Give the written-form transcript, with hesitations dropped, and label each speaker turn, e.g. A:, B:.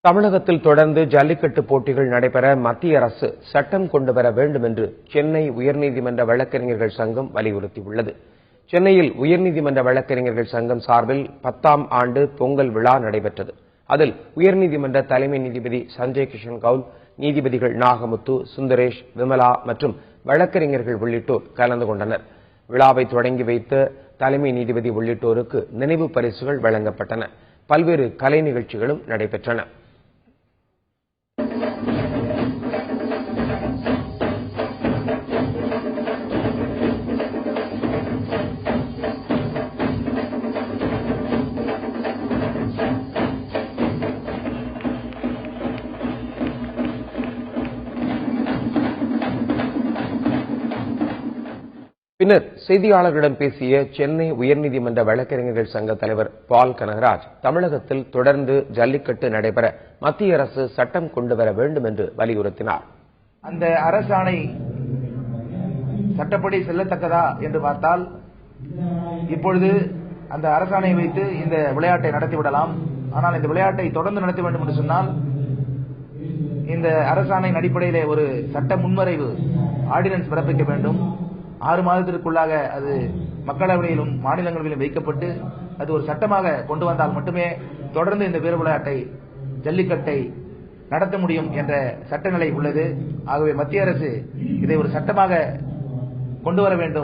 A: தமிழகத்தில் தொடர்ந்து ஜல்லிக்கட்டு போட்டிகள் நடைபெற மத்திய அரசு சட்டம் கொண்டுவர வேண்டும் என்று சென்னை உயர்நீதிமன்ற வழக்கறிஞர்கள் சங்கம் வலியுறுத்தியுள்ளது. சென்னையில் உயர்நீதிமன்ற வழக்கறிஞர்கள் சங்கம் சார்பில் 10ஆம் ஆண்டு பொங்கல் விழா நடைபெற்றது. அதில் உயர்நீதிமன்ற தலைமை நீதிபதி சஞ்சய் கிஷன் கவுல், நீதிபதிகள் நாகமுத்து, சுந்தரேஷ், விமலா மற்றும் வழக்கறிஞர்கள் உள்ளிட்டோர் கலந்து கொண்டனர். விழாவை தொடங்கி வைத்த தலைமை நீதிபதி உள்ளிட்டோருக்கு நினைவு பரிசுகள் வழங்கப்பட்டன. பல்வேறு கலை நிகழ்ச்சிகளும் நடைபெற்றன. பின்னர் செய்தியாளர்களிடம் பேசிய சென்னை உயர்நீதிமன்ற வழக்கறிஞர்கள் சங்க தலைவர் பால் கனகராஜ், தமிழகத்தில் தொடர்ந்து ஜல்லிக்கட்டு நடைபெற மத்திய அரசு சட்டம் கொண்டுவர வேண்டும் என்று வலியுறுத்தினார்.
B: அந்த அரசாணை சட்டப்படி செல்லத்தக்கதா என்று பார்த்தால், இப்பொழுது அந்த அரசாணை வைத்து இந்த விளையாட்டை நடத்திவிடலாம். ஆனால் இந்த விளையாட்டை தொடர்ந்து நடத்த வேண்டும் என்று சொன்னால், இந்த அரசாணையின் அடிப்படையிலே ஒரு சட்ட முன்வரைவு ஆர்டினன்ஸ் பிறப்பிக்க வேண்டும். 6 மாதத்திற்குள்ளாக அது மக்களவையிலும் மாநிலங்களிலும் வைக்கப்பட்டு அது ஒரு சட்டமாக கொண்டு வந்தால் மட்டுமே தொடர்ந்து இந்த வீர விளையாட்டை, ஜல்லிக்கட்டை நடத்த முடியும் என்ற சட்டநிலை உள்ளது. ஆகவே மத்திய அரசு இதை ஒரு சட்டமாக கொண்டு வர வேண்டும்.